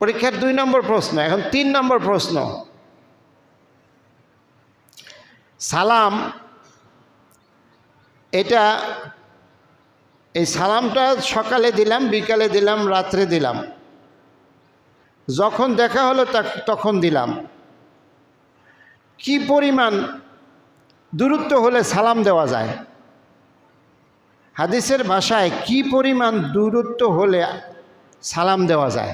পরীক্ষার 2 নম্বর প্রশ্ন। এখন 3 নম্বর প্রশ্ন। সালাম, এটা এই সালামটা সকালে দিলাম, বিকালে দিলাম, রাত্রে দিলাম, যখন দেখা হলো তখন দিলাম, কি পরিমাণ দূরত্ব হলে সালাম দেওয়া যায়? হাদিসের ভাষায় কি পরিমাণ দূরত্ব হলে সালাম দেওয়া যায়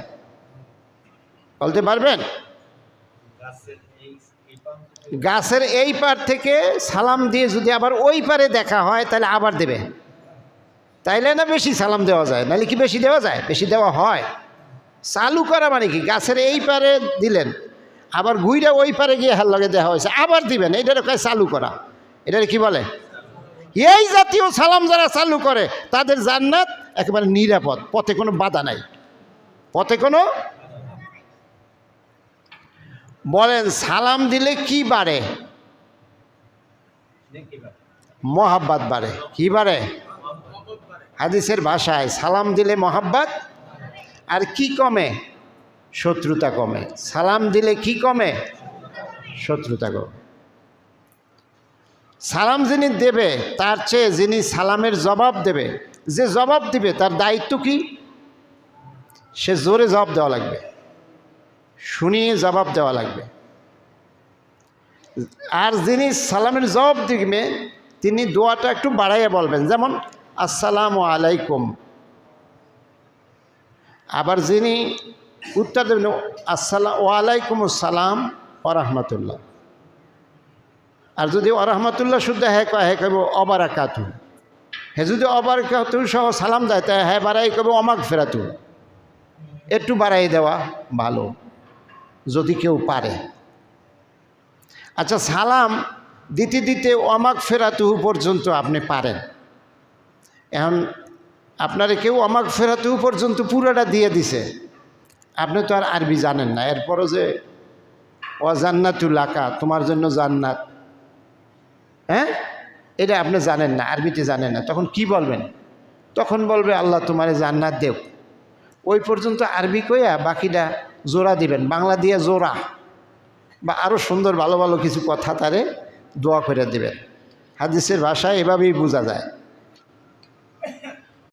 বলতে পারবেন? গাছের এই পার থেকে সালাম দিয়ে যদি আবার ওই পারে দেখা হয় তাহলে আবার দেবে, তাইলে না বেশি সালাম দেওয়া যায়, নাহলে কি বেশি দেওয়া যায়? বেশি দেওয়া হয়। চালু করা মানে কি? গাছের এই পারে দিলেন, আবার ঘুরে ওই পারে গিয়ে হার লগে দেওয়া হয়েছে, আবার দিবেন, এটার কয় চালু করা। এটার কি বলে? এই জাতীয় সালাম যারা চালু করে তাদের জান্নাত একেবারে নিরাপদ, পথে কোনো বাধা নাই, পথে কোনো। বলেন সালাম দিলে কি বাড়ে? মহাব্বত বাড়ে। কি বাড়ে? হাদিসের ভাষায় সালাম দিলে মহাব্বত। আর কি কমে? শত্রুতা কমে। সালাম দিলে কি কমে? শত্রুতা কমে। সালাম যিনি দেবে তার চেয়ে যিনি সালামের জবাব দেবে, যে জবাব দিবে তার দায়িত্ব কি? সে জোরে জবাব দেওয়া লাগবে, শুনিয়ে জবাব দেওয়া লাগবে। আর যিনি সালামের জবাব দিবে তিনি দোয়াটা একটু বাড়াইয়া বলবেন, যেমন আসসালামু আলাইকুম। আবার যিনি উত্তর দেবেন ওয়ালাইকুম আসসালাম ওয়া রাহমাতুল্লাহ। আর যদি ওয়া রাহমাতুল্লাহ শুদ্ধ হ্যাঁ কয়, হ্যাঁ কইব অবারাকাতু। হ্যাঁ যদি অবারাকাতু সহ সালাম দেয় তাই হ্যাঁ বাড়াই কইব অমাগফিরাতু। একটু বাড়াই দেওয়া ভালো যদি কেউ পারে। আচ্ছা, সালাম দিতে দিতে অমাগফিরাতু পর্যন্ত আপনি পারেন। এখন আপনারা কেউ অমাগফিরাতু পর্যন্ত পুরোটা দিয়ে দিছে, আপনি তো আর আরবি জানেন না, এরপরও যে ওয়া জান্নাতুল লাকা, তোমার জন্য জান্নাত, হ্যাঁ এটা আপনি জানেন না, আরবিতে জানেন না, তখন কি বলবেন? তখন বলবে আল্লাহ তোমারে জান্নাত দেও। ওই পর্যন্ত আরবি কইয়া বাকিটা জোড়া দিবেন, বাংলা দিয়ে জোড়া বা আরও সুন্দর ভালো ভালো কিছু কথা তারে দোয়া করে দিবেন। হাদিসের ভাষায় এভাবেই বোঝা যায়।